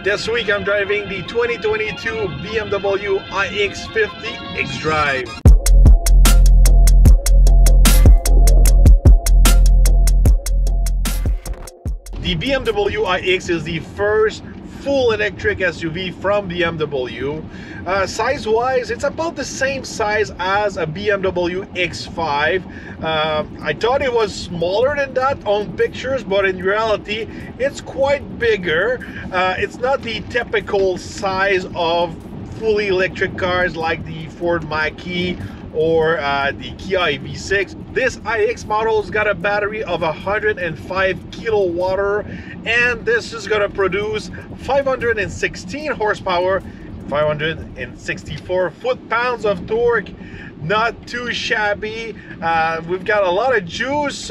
This week I'm driving the 2022 BMW iX50 Xdrive. The BMW iX is the first full electric SUV from BMW. Size-wise, it's about the same size as a BMW X5. I thought it was smaller than that on pictures, but in reality, it's quite bigger. It's not the typical size of fully electric cars like the Ford Mach-E or the Kia EV6. This iX model's got a battery of 105 kilowatt, and this is gonna produce 516 horsepower, 564 foot-pounds of torque. Not too shabby. We've got a lot of juice,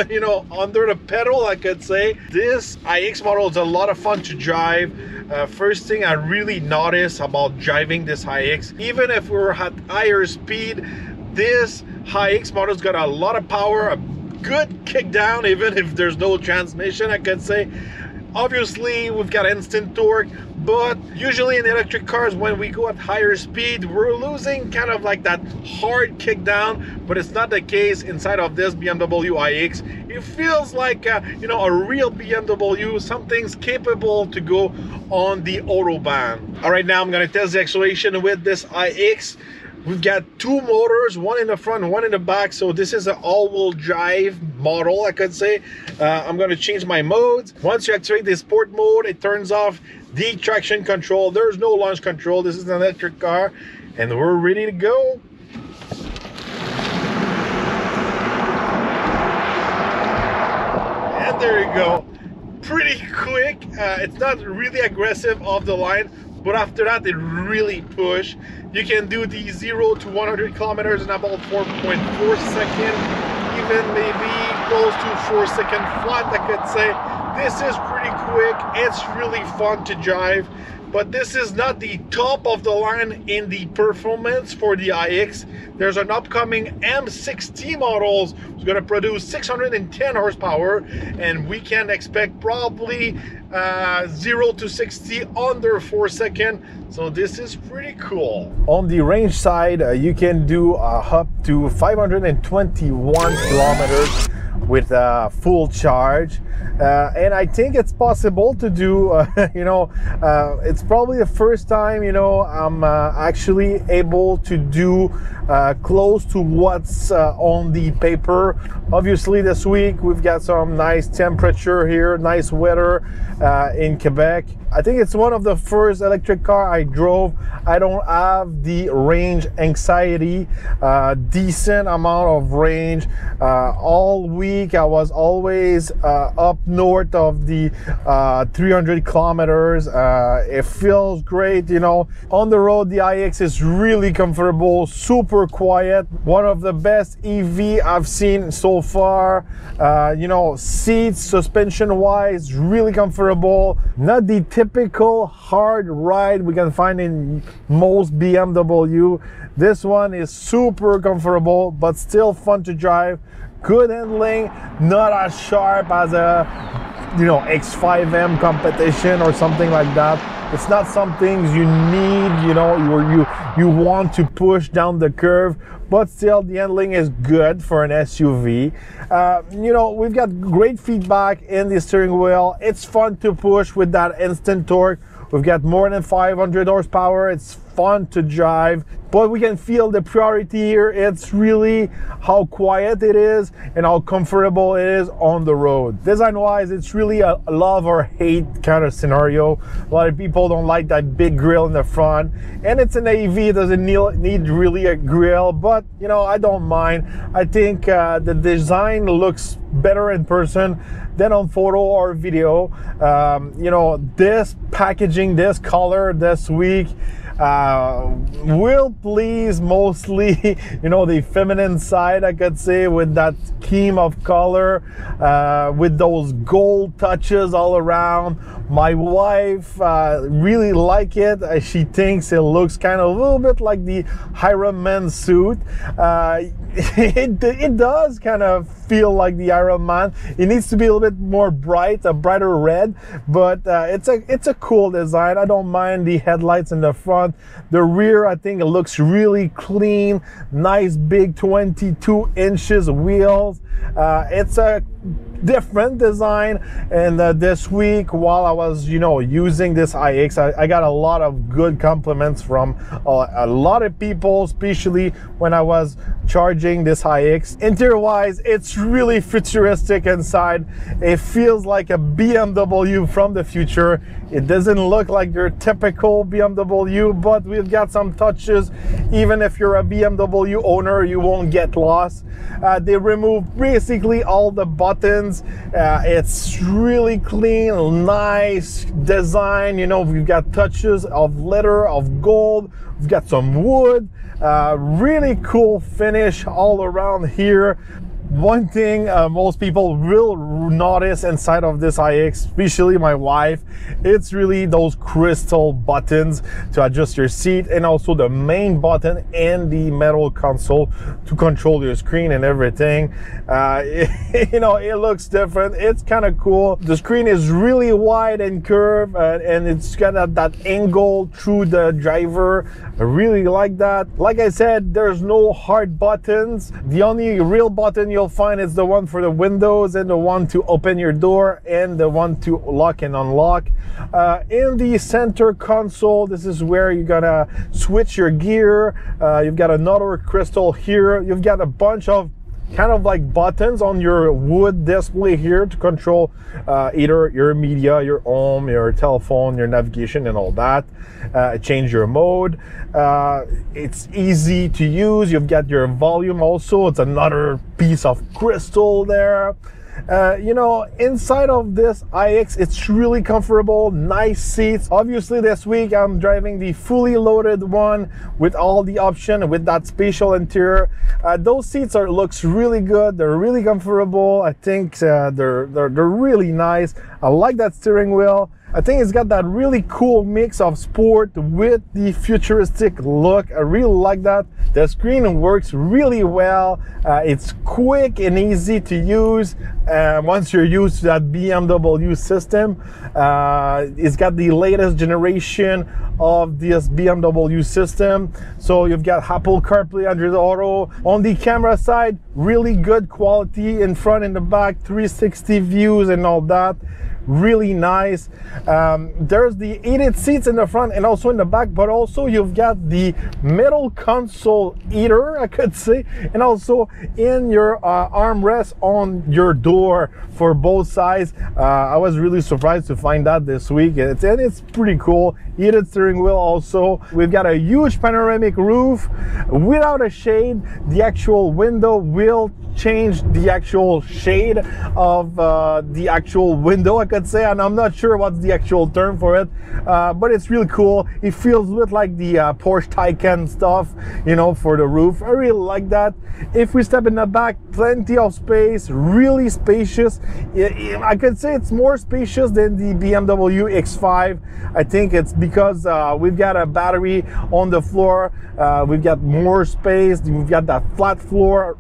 you know, under the pedal, I could say. This iX model is a lot of fun to drive. First thing I really noticed about driving this iX, even if we're at higher speed, this iX model's got a lot of power, a good kick down, even if there's no transmission, I could say. Obviously, we've got instant torque, but usually in electric cars, when we go at higher speed, we're losing kind of like that hard kick down, but it's not the case inside of this BMW iX. It feels like, you know, a real BMW, something's capable to go on the Autobahn. All right, now I'm gonna test the acceleration with this iX. We've got two motors, one in the front, one in the back. So this is an all-wheel drive model, I could say. I'm gonna change my modes. Once you activate the sport mode, it turns off the traction control. There's no launch control. This is an electric car, and we're ready to go. And there you go. Pretty quick. It's not really aggressive off the line, but after that, it really push. You can do the 0 to 100 kilometers in about 4.4 seconds, even maybe close to 4 second flat, I could say. This is pretty quick. It's really fun to drive, but this is not the top of the line in the performance for the iX. There's an upcoming M60 models who's going to produce 610 horsepower, and we can expect probably 0 to 60 under 4 seconds. So this is pretty cool. On the range side, you can do up to 521 kilometers with a full charge, and I think it's possible to do you know, it's probably the first time, you know, I'm actually able to do close to what's on the paper. Obviously this week we've got some nice temperature here, nice weather in Quebec. I think it's one of the first electric car I drove. I don't have the range anxiety, decent amount of range. All week I was always up north of the 300 kilometers. It feels great, you know. On the road, the iX is really comfortable, super quiet. One of the best EV I've seen so far. You know, seats, suspension wise, really comfortable. Not the typical hard ride we can find in most BMW. This one is super comfortable, but still fun to drive. Good handling, not as sharp as a, you know, X5M competition or something like that. It's not something you need, you know, you want to push down the curve, but still the handling is good for an SUV. You know, we've got great feedback in the steering wheel. It's fun to push with that instant torque. We've got more than 500 horsepower. It's fun to drive, but we can feel the priority here. It's really how quiet it is and how comfortable it is on the road. Design wise, it's really a love or hate kind of scenario. A lot of people don't like that big grille in the front, and it's an AV, it doesn't need really a grille, but you know, I don't mind. I think the design looks better in person than on photo or video. You know, this packaging, this color this week will please mostly, you know, the feminine side, I could say, with that scheme of color, with those gold touches all around. My wife really like it. She thinks it looks kind of a little bit like the Iron Man suit. it does kind of feel like the Iron Man. It needs to be a little bit more bright, a brighter red, but it's a cool design. I don't mind the headlights in the front. The rear, I think it looks really clean. Nice big 22 inches wheels. It's a different design, and this week while I was using this iX, I got a lot of good compliments from a lot of people, especially when I was charging this iX. Interior wise, it's really futuristic inside. It feels like a BMW from the future. It doesn't look like your typical BMW, but we've got some touches. Even if you're a BMW owner, you won't get lost. They remove basically all the buttons. It's really clean, nice design. We've got touches of leather, of gold. We've got some wood. Really cool finish all around here. One thing most people will notice inside of this iX, especially my wife, it's really those crystal buttons to adjust your seat, and also the main button and the metal console to control your screen and everything. It looks different. It's kind of cool. The screen is really wide and curved, and it's got that angle through the driver. I really like that. Like I said, there's no hard buttons. The only real button you'll find is the one for the windows, and the one to open your door, and the one to lock and unlock. In the center console, this is where you're gonna switch your gear. You've got another crystal here. You've got a bunch of kind of like buttons on your wood display here to control either your media, your home, your telephone, your navigation, and all that. Change your mode. It's easy to use. You've got your volume also. It's another piece of crystal there. Inside of this iX, it's really comfortable, nice seats. Obviously this week I'm driving the fully loaded one with all the option, with that spatial interior. Those seats looks really good. They're really comfortable. I think they're really nice. I like that steering wheel. I think it's got that really cool mix of sport with the futuristic look. I really like that. The screen works really well. It's quick and easy to use once you're used to that BMW system. It's got the latest generation of this BMW system. So you've got Apple CarPlay, Android Auto. On the camera side, really good quality in front and the back, 360 views and all that. Really nice. There's the heated seats in the front and also in the back, but also you've got the metal console heater, I could say, and also in your armrest on your door for both sides. I was really surprised to find that this week, and it's pretty cool. Heated steering wheel also. We've got a huge panoramic roof without a shade. The actual window will change the actual shade of the actual window, I could say, and I'm not sure what's the actual term for it, but it's really cool. It feels a bit like the Porsche Taycan stuff, for the roof. I really like that. If we step in the back, plenty of space, really spacious. I could say it's more spacious than the BMW X5. I think it's because we've got a battery on the floor. We've got more space. We've got that flat floor.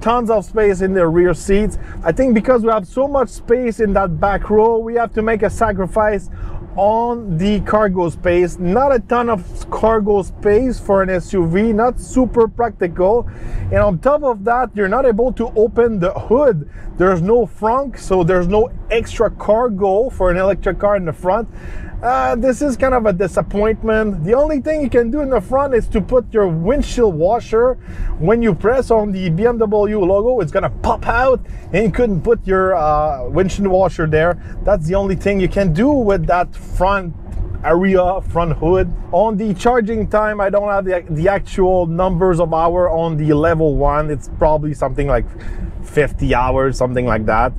Tons of space in the rear seats. I think because we have so much space in that back row, we have to make a sacrifice on the cargo space. Not a ton of cargo space for an SUV, not super practical. And on top of that, you're not able to open the hood. There's no frunk, so there's no extra cargo for an electric car in the front. This is kind of a disappointment. The only thing you can do in the front is to put your windshield washer. When you press on the BMW logo, it's gonna pop out, and you couldn't put your windshield washer there. That's the only thing you can do with that front area, front hood. On the charging time, I don't have the actual numbers of hours on the level 1. It's probably something like 50 hours, something like that.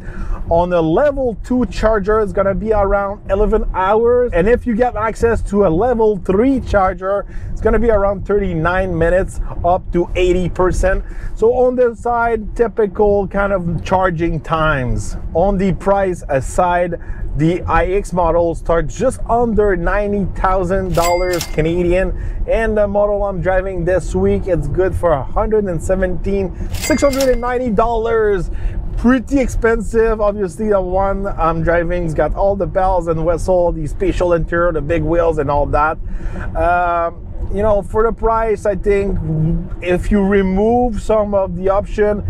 On the level 2 charger, it's gonna be around 11 hours. And if you get access to a level 3 charger, it's gonna be around 39 minutes, up to 80%. So on this side, typical kind of charging times. On the price aside, The iX model starts just under $90,000 Canadian, and the model I'm driving this week, it's good for $117,690. Pretty expensive. Obviously, the one I'm driving's got all the bells and whistles, the spatial interior, the big wheels, and all that. You know, for the price, I think if you remove some of the option,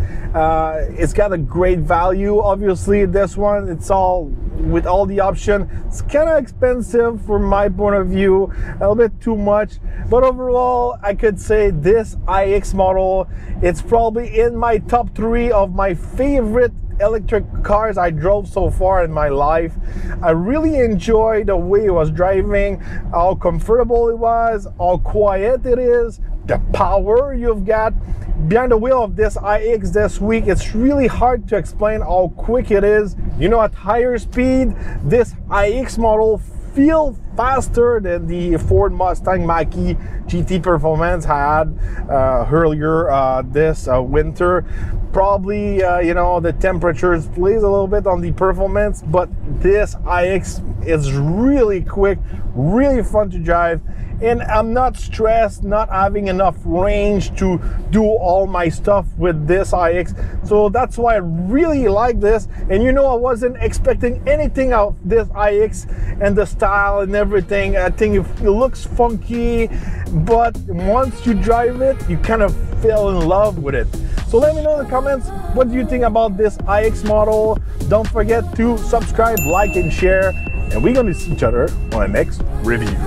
it's got a great value. Obviously, this one, it's all with all the option. It's kind of expensive from my point of view, a little bit too much. But overall, I could say this iX model, it's probably in my top 3 of my favorite electric cars I drove so far in my life. I really enjoyed the way it was driving, how comfortable it was, how quiet it is, the power you've got behind the wheel of this iX this week. It's really hard to explain how quick it is. You know, at higher speed, this iX model feels faster than the Ford Mustang Mach-E GT Performance I had earlier this winter. Probably, you know, the temperatures plays a little bit on the performance, but this iX is really quick, really fun to drive, and I'm not stressed not having enough range to do all my stuff with this iX. So that's why I really like this. And you know, I wasn't expecting anything out of this iX and the style and everything. I think it looks funky, but once you drive it, you kind of fell in love with it. So let me know in the comments, what do you think about this iX model? Don't forget to subscribe, like, and share, and we're going to see each other on the next review.